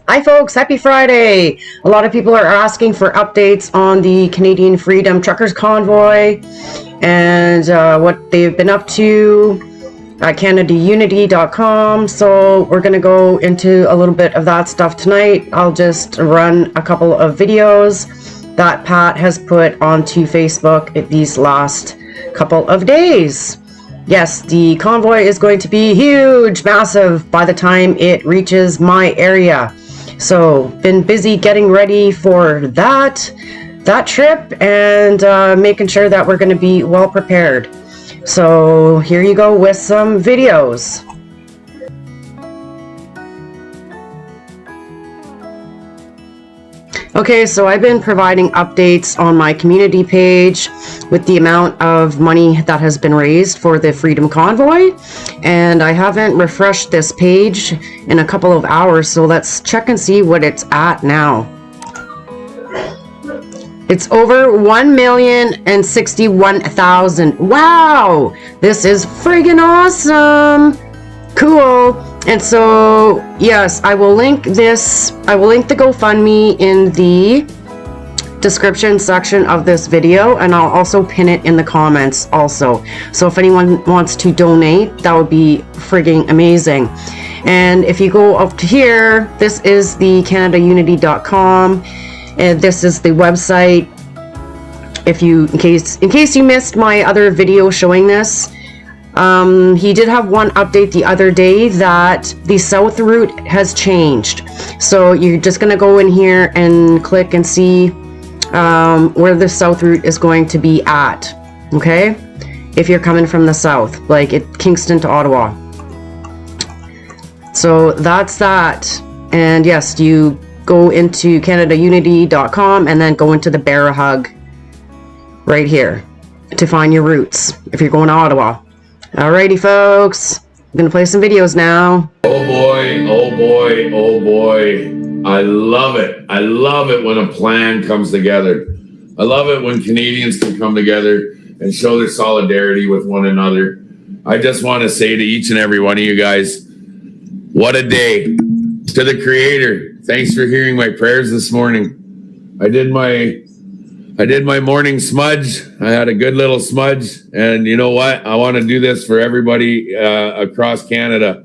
Hi folks, happy Friday. A lot of people are asking for updates on the Canadian Freedom Truckers Convoy and what they've been up to at CanadaUnity.com. So we're going to go into a little bit of that stuff tonight. I'll just run a couple of videos that Pat has put onto Facebook these last couple of days. Yes, the convoy is going to be huge, massive by the time it reaches my area. So, been busy getting ready for that trip and making sure that we're going to be well prepared. So, here you go with some videos. Okay, so I've been providing updates on my community page with the amount of money that has been raised for the Freedom Convoy, and I haven't refreshed this page in a couple of hours, so let's check and see what it's at now. It's over 1,061,000. Wow, this is friggin' awesome. Cool. And so, yes, I will link the GoFundMe in the description section of this video, and I'll also pin it in the comments also. So if anyone wants to donate, that would be frigging amazing. And if you go up to here, this is the CanadaUnity.com, and this is the website. In case you missed my other video showing this, he did have one update the other day that the south route has changed. So you're just going to go in here and click and see where the south route is going to be at. Okay? If you're coming from the south, like Kingston to Ottawa. So that's that. And yes, you go into CanadaUnity.com and then go into the Bear Hug right here to find your routes if you're going to Ottawa. Alrighty, folks. I'm gonna play some videos now. Oh boy, oh boy, oh boy. I love it. I love it when a plan comes together. I love it when Canadians can come together and show their solidarity with one another. I just want to say to each and every one of you guys, what a day. To the Creator, thanks for hearing my prayers this morning. I did my morning smudge. I had a good little smudge. And you know what? I want to do this for everybody across Canada.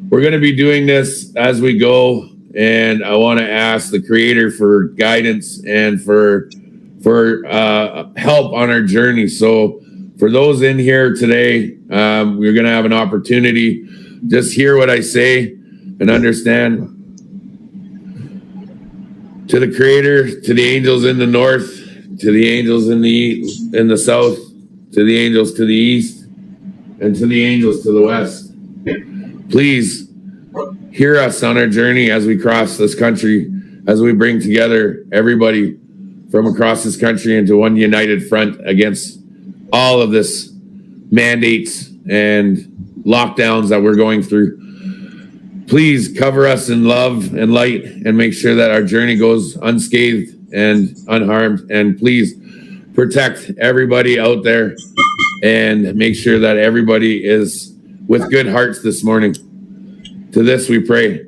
We're going to be doing this as we go. And I want to ask the Creator for guidance and for help on our journey. So for those in here today, we're going to have an opportunity. Just hear what I say and understand. To the Creator, to the angels in the north, to the angels in the south, to the angels to the east, and to the angels to the west. Please hear us on our journey as we cross this country, as we bring together everybody from across this country into one united front against all of this mandates and lockdowns that we're going through. Please cover us in love and light and make sure that our journey goes unscathed and unharmed, and please protect everybody out there and make sure that everybody is with good hearts this morning. To this we pray.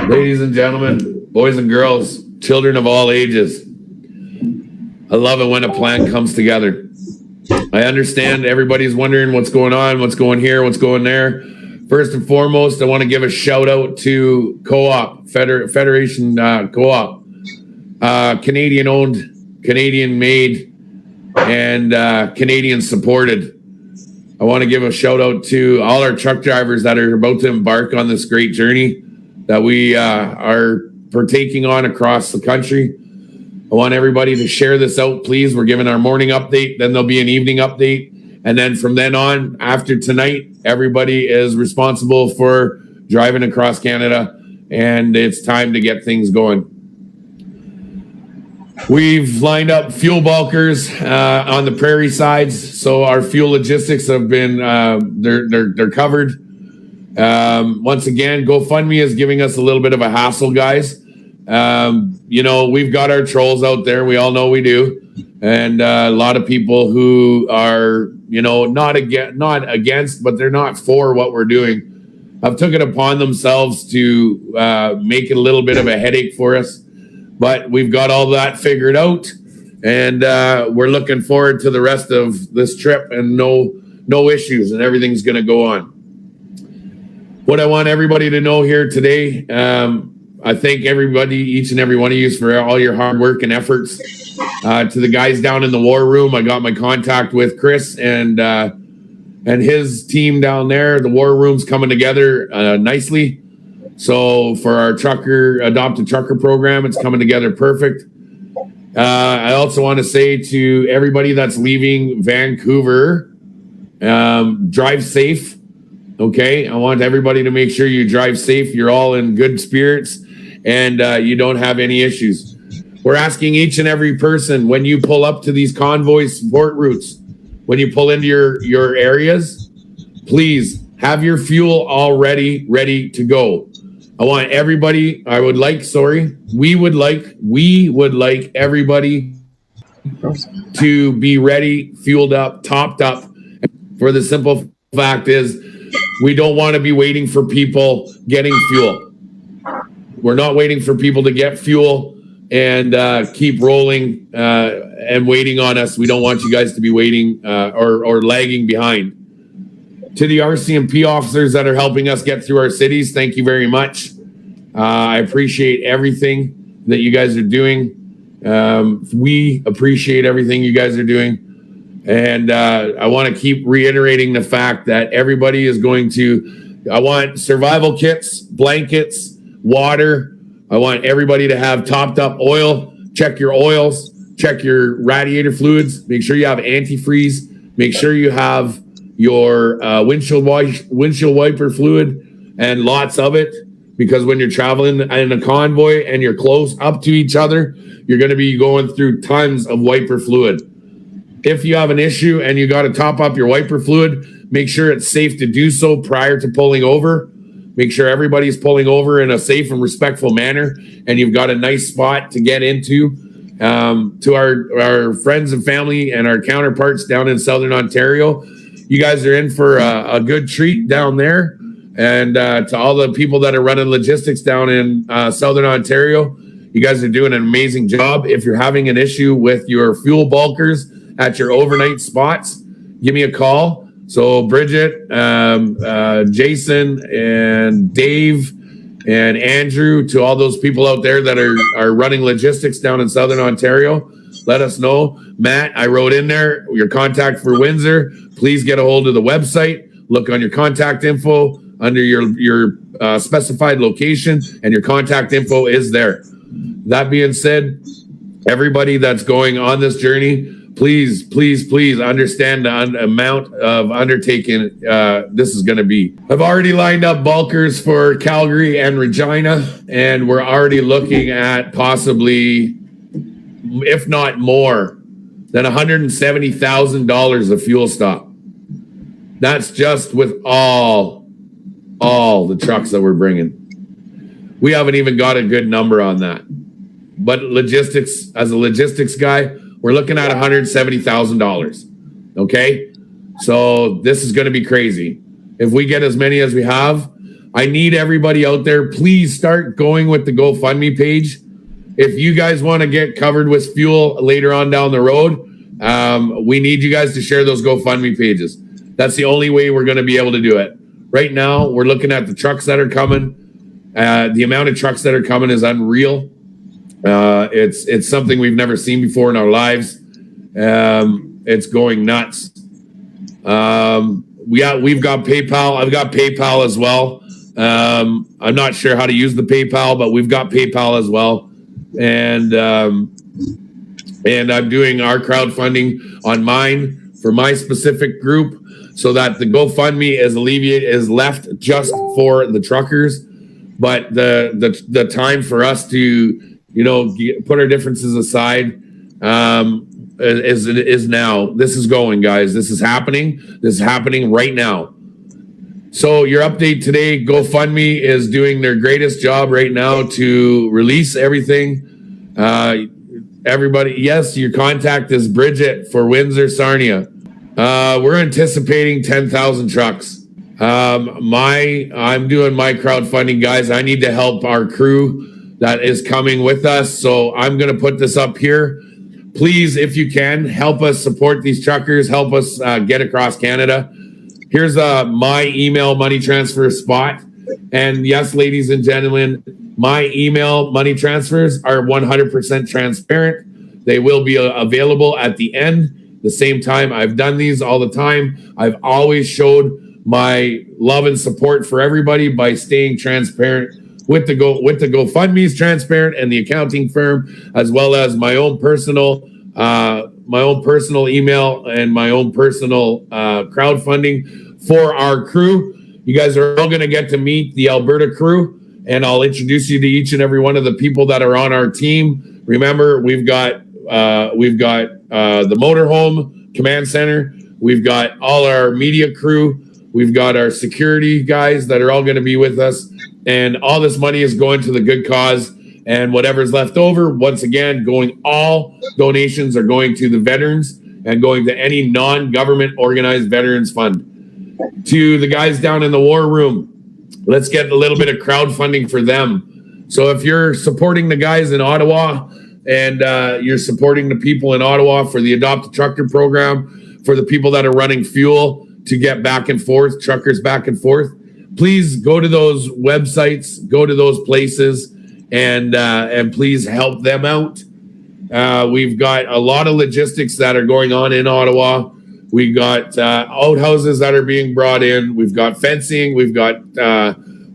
Ladies and gentlemen, boys and girls, children of all ages, I love it when a plan comes together. I understand everybody's wondering what's going on, what's going here, what's going there. First and foremost, I want to give a shout out to Co-op, Federation Co-op, Canadian owned, Canadian made, and Canadian supported. I want to give a shout out to all our truck drivers that are about to embark on this great journey that we are partaking on across the country. I want everybody to share this out, please. We're giving our morning update, then there'll be an evening update. And then from then on, after tonight, everybody is responsible for driving across Canada, and it's time to get things going. We've lined up fuel bulkers on the prairie sides, so our fuel logistics have been, they're covered. Once again, GoFundMe is giving us a little bit of a hassle, guys. You know, we've got our trolls out there. We all know we do. and a lot of people who are, you know, not against, but they're not for what we're doing, have took it upon themselves to make it a little bit of a headache for us. But we've got all that figured out, and we're looking forward to the rest of this trip, and no issues, and everything's going to go on. What I want everybody to know here today, I thank everybody, each and every one of you, for all your hard work and efforts. To the guys down in the war room, I got my contact with Chris and his team down there. The war room's coming together nicely. So for our adopted trucker program, it's coming together perfect. I also want to say to everybody that's leaving Vancouver, drive safe. Okay, I want everybody to make sure you drive safe. You're all in good spirits, and you don't have any issues. We're asking each and every person, when you pull up to these convoy support routes, when you pull into your areas, please have your fuel already ready to go. I want everybody, we would like everybody to be ready, fueled up, topped up. For the simple fact is, we don't want to be waiting for people getting fuel. We're not waiting for people to get fuel and keep rolling and waiting on us. We don't want you guys to be waiting or lagging behind. To the RCMP officers that are helping us get through our cities, thank you very much. I appreciate everything that you guys are doing. We appreciate everything you guys are doing. And I want to keep reiterating the fact that everybody is going to, I want survival kits, blankets, water. I want everybody to have topped up oil. Check your oils, check your radiator fluids. Make sure you have antifreeze. Make sure you have your windshield wiper fluid, and lots of it, because when you're traveling in a convoy and you're close up to each other, you're going to be going through tons of wiper fluid. If you have an issue and you got to top up your wiper fluid, make sure it's safe to do so prior to pulling over. Make sure everybody's pulling over in a safe and respectful manner, and you've got a nice spot to get into. To our friends and family and our counterparts down in Southern Ontario, you guys are in for a good treat down there. And to all the people that are running logistics down in Southern Ontario, you guys are doing an amazing job. If you're having an issue with your fuel bulkers at your overnight spots, give me a call. So Bridget, Jason, and Dave, and Andrew, to all those people out there that are running logistics down in Southern Ontario, let us know. Matt, I wrote in there your contact for Windsor. Please get a hold of the website. Look on your contact info under your specified location, and your contact info is there. That being said, everybody that's going on this journey, please, please, please understand the amount of undertaking this is going to be. I've already lined up bulkers for Calgary and Regina, and we're already looking at possibly, if not more, than $170,000 of fuel stop. That's just with all the trucks that we're bringing. We haven't even got a good number on that. But logistics, as a logistics guy, we're looking at $170,000. Okay? So this is going to be crazy. If we get as many as we have, I need everybody out there, please start going with the GoFundMe page. If you guys want to get covered with fuel later on down the road, we need you guys to share those GoFundMe pages. That's the only way we're going to be able to do it. Right now, we're looking at the trucks that are coming. The amount of trucks that are coming is unreal. It's something we've never seen before in our lives. It's going nuts. We've got PayPal. I've got PayPal as well. I'm not sure how to use the PayPal, but we've got PayPal as well. And I'm doing our crowdfunding on mine for my specific group, so that the GoFundMe is left just for the truckers. But the time for us to, put our differences aside is now. This is going, guys. This is happening. This is happening right now. So your update today, GoFundMe is doing their greatest job right now to release everything. everybody. Yes, your contact is Bridget for Windsor, Sarnia. We're anticipating 10,000 trucks. I'm doing my crowdfunding, guys. I need to help our crew that is coming with us. So I'm going to put this up here. Please, if you can, help us support these truckers. Help us get across Canada. Here's my email money transfer spot. And yes, ladies and gentlemen, my email money transfers are 100% transparent. They will be available at the end. The same time, I've done these all the time. I've always showed my love and support for everybody by staying transparent with the GoFundMe's transparent, and the accounting firm, as well as my own personal email and my own personal crowdfunding for our crew. You guys are all going to get to meet the Alberta crew, and I'll introduce you to each and every one of the people that are on our team. Remember, we've got the motorhome command center. We've got all our media crew. We've got our security guys that are all going to be with us. And all this money is going to the good cause. And whatever's left over, once again, all donations are going to the veterans and going to any non-government organized veterans fund. To the guys down in the war room, let's get a little bit of crowdfunding for them. So if you're supporting the guys in Ottawa and you're supporting the people in Ottawa for the Adopt a Trucker program, for the people that are running fuel to get back and forth, truckers back and forth, please go to those websites, go to those places, and please help them out. We've got a lot of logistics that are going on in Ottawa. We got outhouses that are being brought in. We've got fencing. We've got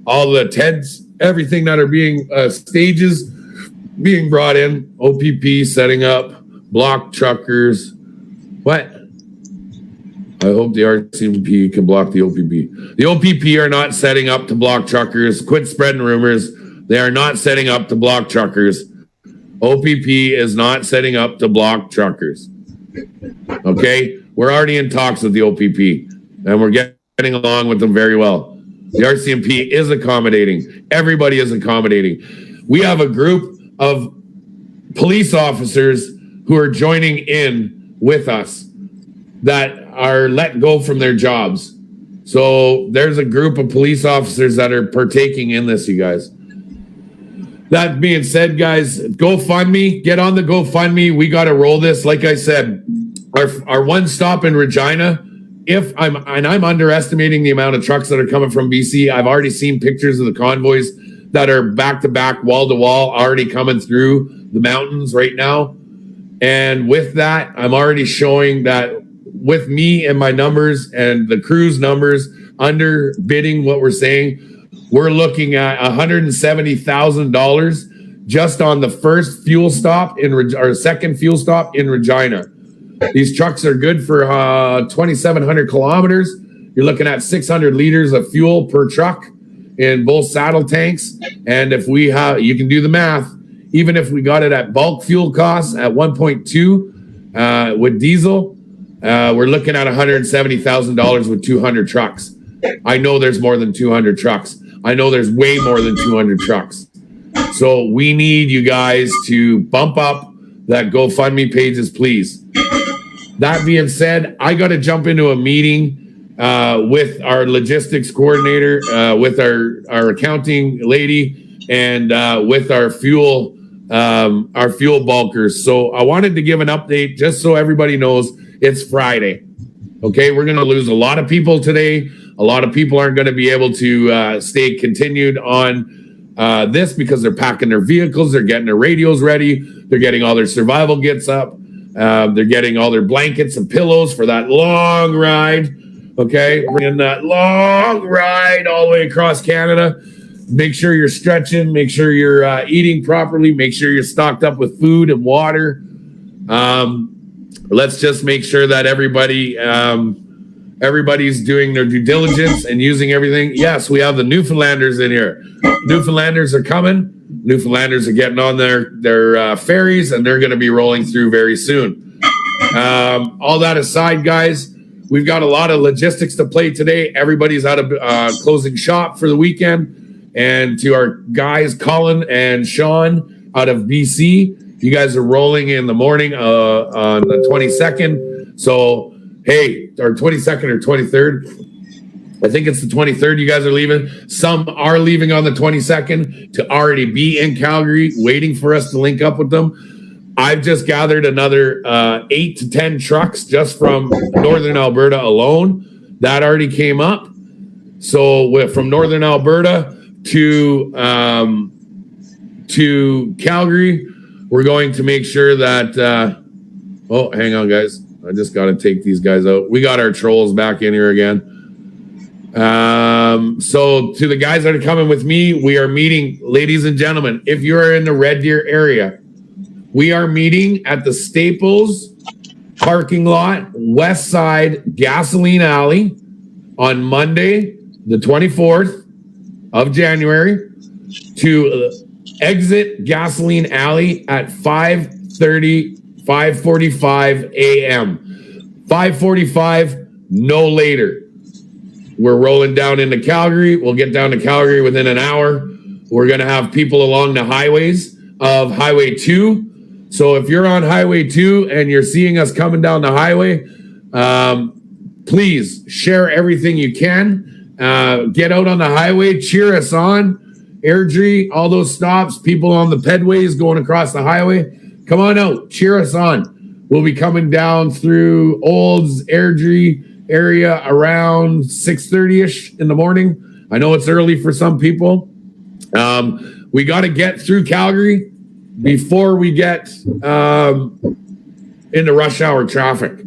all the tents, everything that are being stages being brought in. OPP setting up, block truckers. What? I hope the RCMP can block the OPP. The OPP are not setting up to block truckers. Quit spreading rumors. They are not setting up to block truckers. OPP is not setting up to block truckers. Okay? We're already in talks with the OPP, and we're getting along with them very well. The RCMP is accommodating. Everybody is accommodating. We have a group of police officers who are joining in with us that are let go from their jobs. So there's a group of police officers that are partaking in this, you guys. That being said, guys, GoFundMe, get on the GoFundMe. We got to roll this. Like I said, our one stop in Regina, I'm underestimating the amount of trucks that are coming from BC. I've already seen pictures of the convoys that are back to back, wall to wall, already coming through the mountains right now. And with that, I'm already showing that with me and my numbers and the crew's numbers underbidding what we're saying, we're looking at $170,000 just on the first fuel stop or second fuel stop in Regina. These trucks are good for 2,700 kilometers. You're looking at 600 liters of fuel per truck in both saddle tanks. And if we have, you can do the math, even if we got it at bulk fuel costs at 1.2 with diesel, we're looking at $170,000 with 200 trucks. I know there's more than 200 trucks. I know there's way more than 200 trucks. So we need you guys to bump up that GoFundMe pages, please. That being said, I got to jump into a meeting with our logistics coordinator, with our accounting lady, and with our fuel bulkers. So I wanted to give an update just so everybody knows it's Friday. Okay, we're going to lose a lot of people today. A lot of people aren't going to be able to stay continued on this because they're packing their vehicles, they're getting their radios ready, they're getting all their survival kits up, they're getting all their blankets and pillows for that long ride. Okay, bringing that long ride all the way across Canada. Make sure you're stretching, make sure you're eating properly, make sure you're stocked up with food and water. Let's just make sure that everybody's doing their due diligence and using everything. Yes, we have the Newfoundlanders in here. Newfoundlanders are coming. Newfoundlanders are getting on their ferries, and they're going to be rolling through very soon. All that aside, guys, we've got a lot of logistics to play today. Everybody's out of closing shop for the weekend. And to our guys, Colin and Sean out of BC, You guys are rolling in the morning on the 22nd. So, hey, or 22nd or 23rd. I think it's the 23rd you guys are leaving. Some are leaving on the 22nd to already be in Calgary, waiting for us to link up with them. I've just gathered another 8 to 10 trucks just from Northern Alberta alone. That already came up. So from Northern Alberta to Calgary, we're going to make sure that... oh, hang on, guys. I just got to take these guys out. We got our trolls back in here again. So to the guys that are coming with me, we are meeting, ladies and gentlemen, if you are in the Red Deer area, we are meeting at the Staples parking lot, west side gasoline alley on Monday, the 24th of January to exit gasoline alley at 5:45 a.m. 5:45, no later. We're rolling down into Calgary. We'll get down to Calgary within an hour. We're going to have people along the highways of Highway 2. So if you're on Highway 2 and you're seeing us coming down the highway, please share everything you can. Get out on the highway. Cheer us on. Airdrie, all those stops, people on the pedways going across the highway. Come on out. Cheer us on. We'll be coming down through Olds, Airdrie area around 6:30ish in the morning. I know it's early for some people. We got to get through Calgary before we get into rush hour traffic.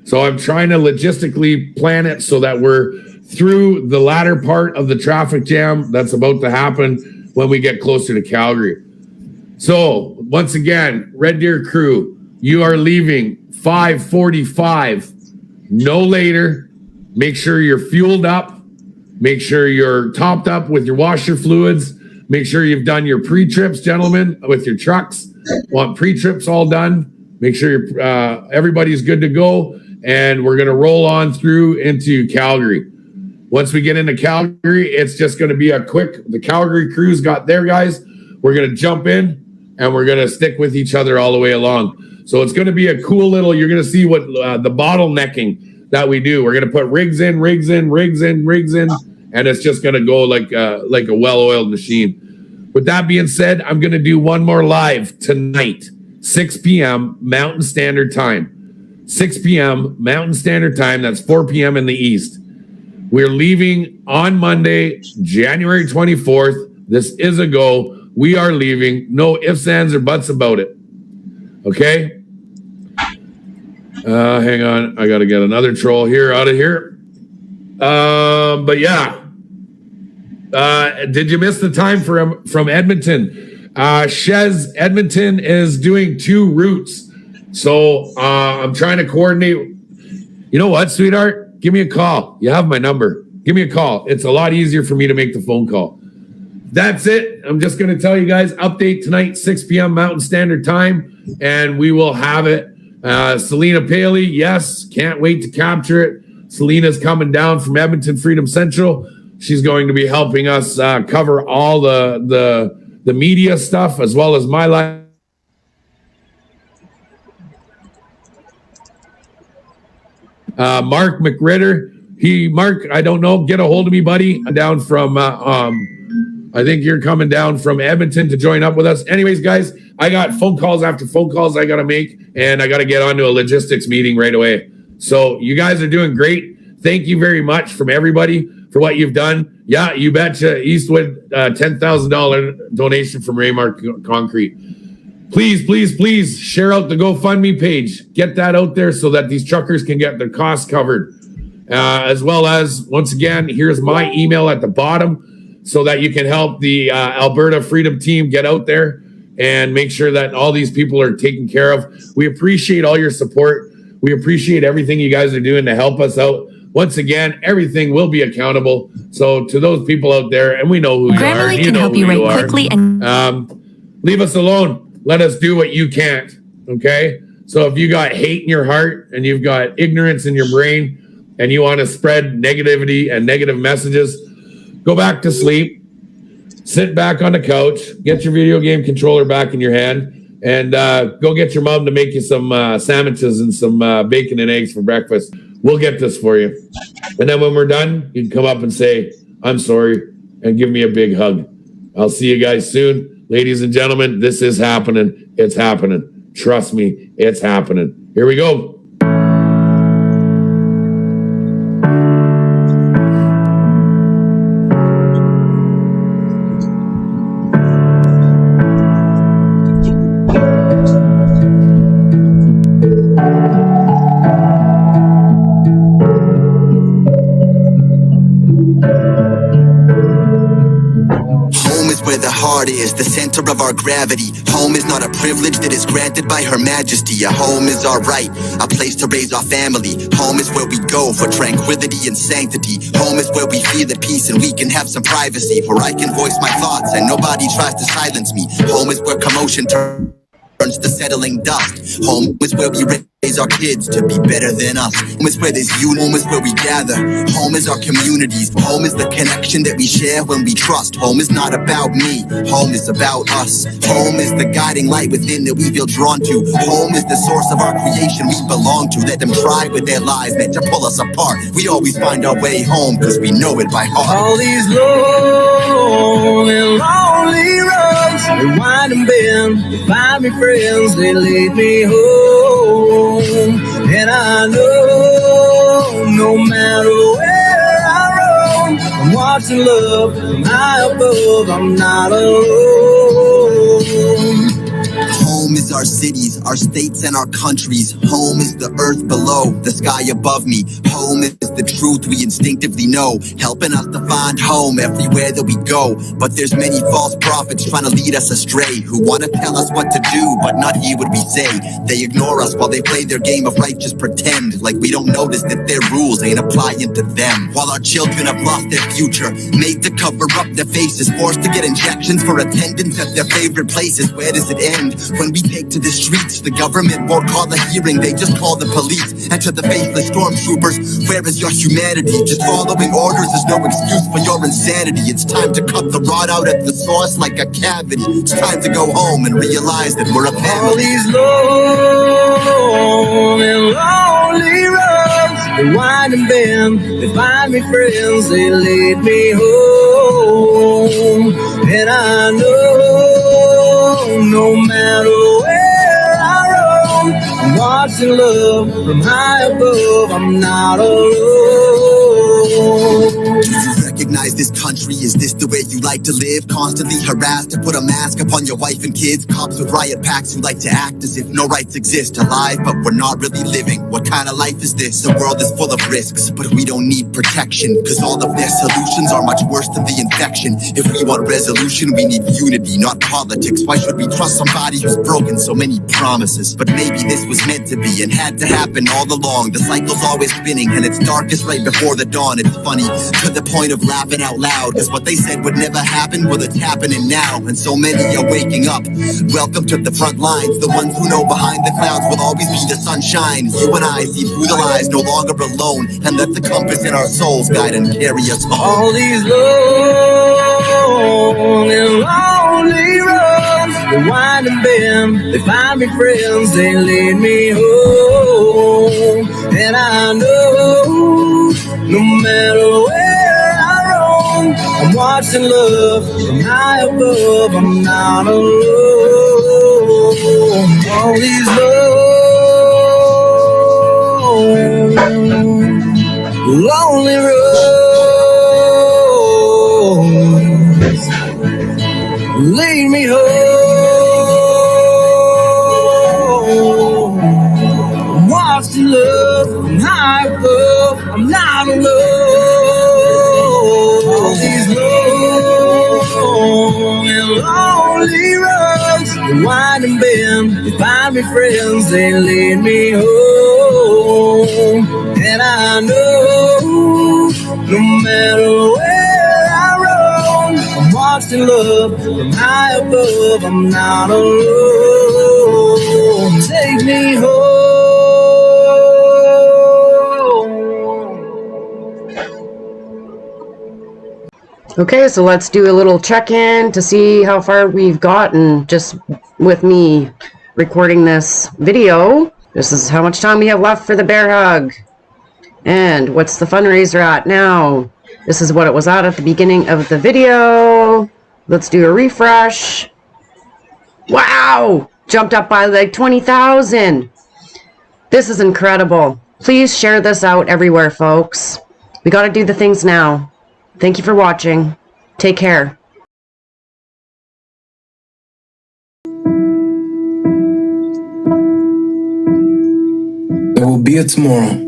So I'm trying to logistically plan it so that we're through the latter part of the traffic jam that's about to happen when we get closer to Calgary. So once again, Red Deer crew, you are leaving 5:45. No later. Make sure you're fueled up. Make sure you're topped up with your washer fluids. Make sure you've done your pre-trips, gentlemen, with your trucks. Want pre-trips all done. Make sure everybody's good to go. And we're going to roll on through into Calgary. Once we get into Calgary, it's just going to be a quick... The Calgary crews got there, guys. We're going to jump in, and we're going to stick with each other all the way along. So it's going to be a cool little, you're going to see what the bottlenecking that we do. We're going to put rigs in, and it's just going to go like a well-oiled machine. With that being said, I'm going to do one more live tonight, 6 p.m. Mountain Standard Time. 6 p.m. Mountain Standard Time. That's 4 p.m. in the East. We're leaving on Monday, January 24th. This is a go. We are leaving. No ifs, ands, or buts about it. Okay. Hang on. I got to get another troll here out of here. But yeah. Did you miss the time from Edmonton? Shez, Edmonton is doing 2 routes. So I'm trying to coordinate. You know what, sweetheart? Give me a call. You have my number. Give me a call. It's a lot easier for me to make the phone call. That's it. I'm just going to tell you guys, update tonight, 6 p.m. Mountain Standard Time, and we will have it. Selena Paley, yes, can't wait to capture it. Selena's coming down from Edmonton Freedom Central. She's going to be helping us cover all the media stuff as well as my life. Mark McRitter, Mark, I don't know, get a hold of me, buddy. I'm down from I think you're coming down from Edmonton to join up with us. Anyways, guys, I got phone calls after phone calls I got to make, and I got to get onto a logistics meeting right away. So you guys are doing great. Thank you very much from everybody for what you've done. Yeah, you betcha. Eastwood, $10,000 donation from Raymark Concrete. Please share out the GoFundMe page. Get that out there so that these truckers can get their costs covered. As well as, once again, here's my email at the bottom, so that you can help the Alberta Freedom Team get out there and make sure that all these people are taken care of. We appreciate all your support. We appreciate everything you guys are doing to help us out. Once again, everything will be accountable. So to those people out there, and we know who you are. Grammarly can help you write quickly and leave us alone. Let us do what you can't. Okay? So if you got hate in your heart and you've got ignorance in your brain and you want to spread negativity and negative messages, go back to sleep, sit back on the couch, get your video game controller back in your hand, and go get your mom to make you some sandwiches and some bacon and eggs for breakfast. We'll get this for you. And then when we're done, you can come up and say, I'm sorry, and give me a big hug. I'll see you guys soon. Ladies and gentlemen, this is happening. It's happening. Trust me, it's happening. Here we go. Is the center of our gravity. Home is not a privilege that is granted by Her Majesty. A home is our right, a place to raise our family. Home is where we go for tranquility and sanctity. Home is where we feel at peace and we can have some privacy, where I can voice my thoughts and nobody tries to silence me. Home is where commotion turns to settling dust. Home is where we raise our kids to be better than us. Home is where there's unity. Home is where we gather. Home is our communities. Home is the connection that we share when we trust. Home is not about me. Home is about us. Home is the guiding light within that we feel drawn to. Home is the source of our creation we belong to. Let them try with their lies meant to pull us apart. We always find our way home because we know it by heart. All these long and lonely roads, they wind and bend, they find me friends, they lead me home. And I know, no matter where I roam, I'm watching love from high above, I'm not alone. Home is our cities, our states and our countries. Home is the earth below, the sky above me. Home is the truth we instinctively know, helping us to find home everywhere that we go. But there's many false prophets trying to lead us astray, who want to tell us what to do, but not hear what we say. They ignore us while they play their game of righteous pretend, like we don't notice that their rules ain't applying to them. While our children have lost their future, made to cover up their faces, forced to get injections for attendance at their favorite places. Where does it end? When we take to the streets, the government won't call a hearing, they just call the police. And to the faithless stormtroopers, where is your humanity? Just following orders is no excuse for your insanity. It's time to cut the rod out at the source like a cavity. It's time to go home and realize that we're a family. All these long and lonely roads, they wind and bend, they find me friends, they lead me home. And I know, no matter where I roam, I'm watching love from high above, I'm not alone. Do you recognize this country? Is this the way you like to live? Constantly harassed to put a mask upon your wife and kids. Cops with riot packs who like to act as if no rights exist. Alive, but we're not really living. What kind of life is this? The world is full of risks, but we don't need protection, cause all of their solutions are much worse than the infection. If we want resolution, we need unity, not politics. Why should we trust somebody who's broken so many promises? But maybe this was meant to be and had to happen all along. The cycle's always spinning and it's darkest right before the dawn. It's funny, to the point of laughing out loud, cause what they said would never happen, well it's happening now. And so many are waking up. Welcome to the front lines. The ones who know behind the clouds will always be the sunshine. You and I see through the lies, no longer alone, and let the compass in our souls guide and carry us home. All these long and lonely roads, they wind and bend, they find me friends, they lead me home. And I know, no matter where I roam, I'm watching love from high above, I'm not alone. All these lonely roads lead me home. I'm watching love from high above, I'm not alone. All these long and lonely roads, they wind and bend, they find me friends, they lead me home. And I know, no matter where I roam, I'm watching love from high above, I'm not alone. Take me home. Okay, so let's do a little check-in to see how far we've gotten just with me recording this video. This is how much time we have left for the bear hug. And what's the fundraiser at now? This is what it was at the beginning of the video. Let's do a refresh. Wow! Jumped up by like 20,000. This is incredible. Please share this out everywhere, folks. We got to do the things now. Thank you for watching. Take care. There will be a tomorrow.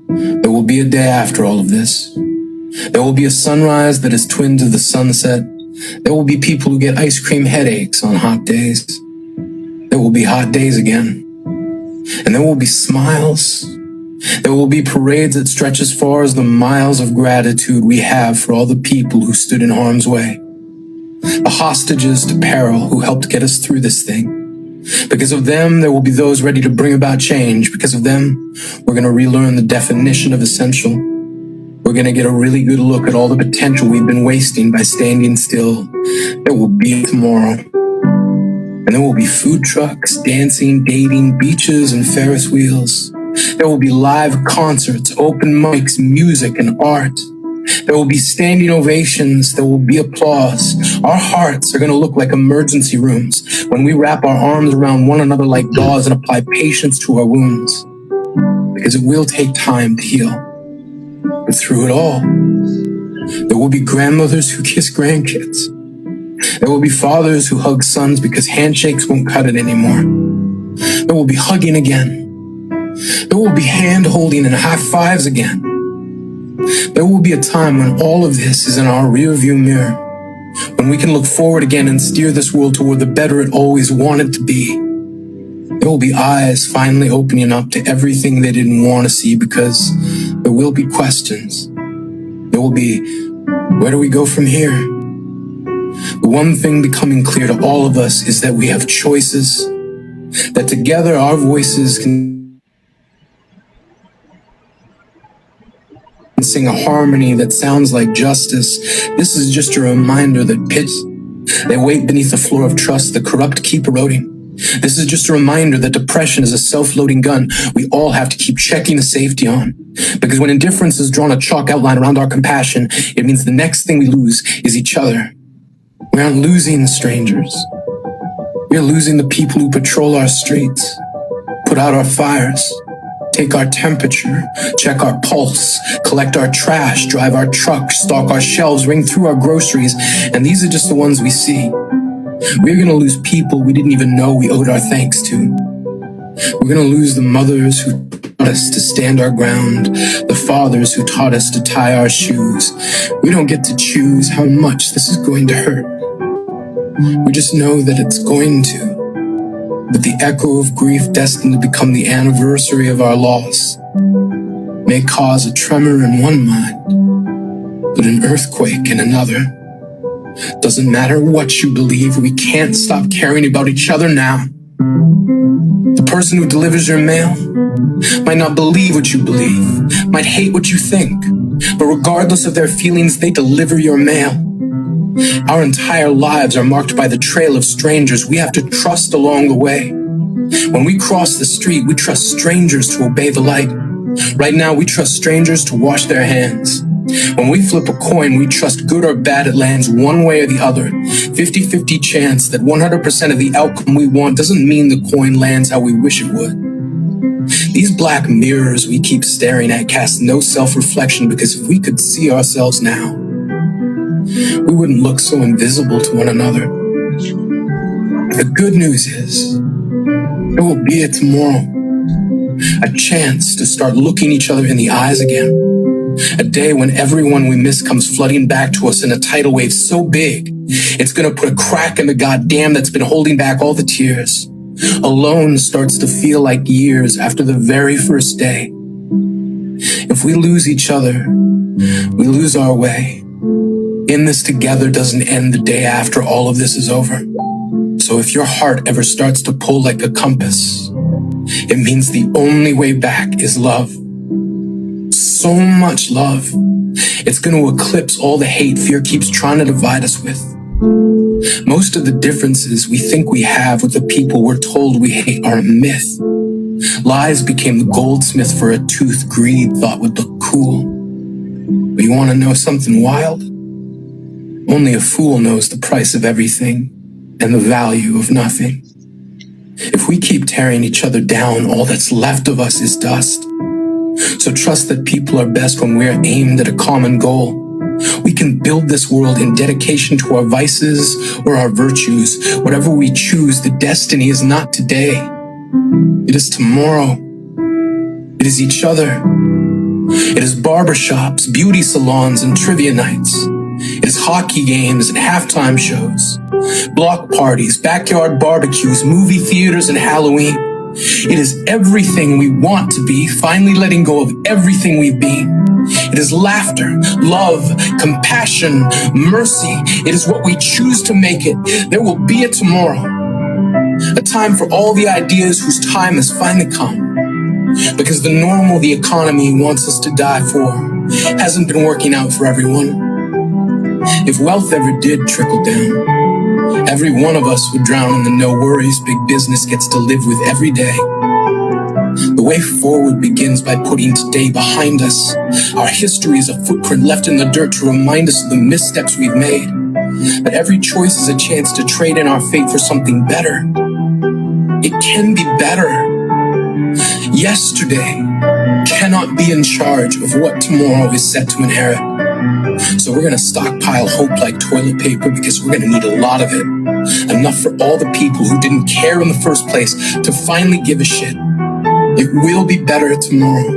There will be a day after all of this. There will be a sunrise that is twin to the sunset. There will be people who get ice cream headaches on hot days. There will be hot days again. And there will be smiles. There will be parades that stretch as far as the miles of gratitude we have for all the people who stood in harm's way. The hostages to peril who helped get us through this thing. Because of them, there will be those ready to bring about change. Because of them, we're going to relearn the definition of essential. We're going to get a really good look at all the potential we've been wasting by standing still. There will be tomorrow. And there will be food trucks, dancing, dating, beaches, and Ferris wheels. There will be live concerts, open mics, music, and art. There will be standing ovations. There will be applause. Our hearts are going to look like emergency rooms when we wrap our arms around one another like gauze and apply patience to our wounds. Because it will take time to heal. But through it all, there will be grandmothers who kiss grandkids. There will be fathers who hug sons because handshakes won't cut it anymore. There will be hugging again. There will be hand-holding and high-fives again. There will be a time when all of this is in our rear-view mirror, when we can look forward again and steer this world toward the better it always wanted to be. There will be eyes finally opening up to everything they didn't want to see, because there will be questions. There will be, where do we go from here? The one thing becoming clear to all of us is that we have choices, that together our voices can sing a harmony that sounds like justice. This is just a reminder that pits, they wait beneath the floor of trust, the corrupt keep eroding. This is just a reminder that depression is a self-loading gun we all have to keep checking the safety on. Because when indifference has drawn a chalk outline around our compassion, it means the next thing we lose is each other. We aren't losing the strangers. We're losing the people who patrol our streets, put out our fires, take our temperature, check our pulse, collect our trash, drive our truck, stock our shelves, ring through our groceries, and these are just the ones we see. We're gonna lose people we didn't even know we owed our thanks to. We're gonna lose the mothers who taught us to stand our ground, the fathers who taught us to tie our shoes. We don't get to choose how much this is going to hurt. We just know that it's going to. But the echo of grief destined to become the anniversary of our loss may cause a tremor in one mind, but an earthquake in another. Doesn't matter what you believe, we can't stop caring about each other now. The person who delivers your mail might not believe what you believe, might hate what you think, but regardless of their feelings, they deliver your mail. Our entire lives are marked by the trail of strangers we have to trust along the way. When we cross the street, we trust strangers to obey the light. Right now, we trust strangers to wash their hands. When we flip a coin, we trust good or bad it lands one way or the other. 50-50 chance that 100% of the outcome we want doesn't mean the coin lands how we wish it would. These black mirrors we keep staring at cast no self-reflection, because if we could see ourselves now, we wouldn't look so invisible to one another. The good news is, there will be a tomorrow. A chance to start looking each other in the eyes again. A day when everyone we miss comes flooding back to us in a tidal wave so big, it's gonna put a crack in the goddamn that's been holding back all the tears. Alone starts to feel like years after the very first day. If we lose each other, we lose our way. In this together doesn't end the day after all of this is over. So if your heart ever starts to pull like a compass, it means the only way back is love. So much love. It's going to eclipse all the hate fear keeps trying to divide us with. Most of the differences we think we have with the people we're told we hate are a myth. Lies became the goldsmith for a tooth greed thought would look cool. But you want to know something wild? Only a fool knows the price of everything and the value of nothing. If we keep tearing each other down, all that's left of us is dust. So trust that people are best when we're aimed at a common goal. We can build this world in dedication to our vices or our virtues. Whatever we choose, the destiny is not today. It is tomorrow. It is each other. It is barbershops, beauty salons, and trivia nights. It is hockey games and halftime shows, block parties, backyard barbecues, movie theaters, and Halloween. It is everything we want to be, finally letting go of everything we've been. It is laughter, love, compassion, mercy. It is what we choose to make it. There will be a tomorrow. A time for all the ideas whose time has finally come. Because the normal the economy wants us to die for hasn't been working out for everyone. If wealth ever did trickle down, every one of us would drown in the no worries big business gets to live with every day. The way forward begins by putting today behind us. Our history is a footprint left in the dirt to remind us of the missteps we've made. But every choice is a chance to trade in our fate for something better. It can be better. Yesterday cannot be in charge of what tomorrow is set to inherit. So we're gonna stockpile hope like toilet paper because we're gonna need a lot of it. Enough for all the people who didn't care in the first place to finally give a shit. It will be better tomorrow.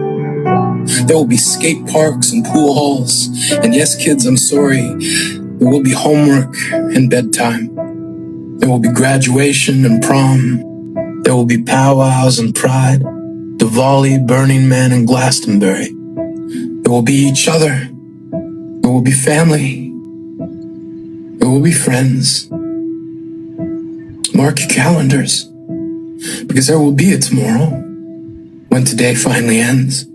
There will be skate parks and pool halls. And yes, kids, I'm sorry. There will be homework and bedtime. There will be graduation and prom. There will be powwows and pride. Diwali, Burning Man, and Glastonbury. There will be each other. There will be family. There will be friends. Mark your calendars. Because there will be a tomorrow when today finally ends.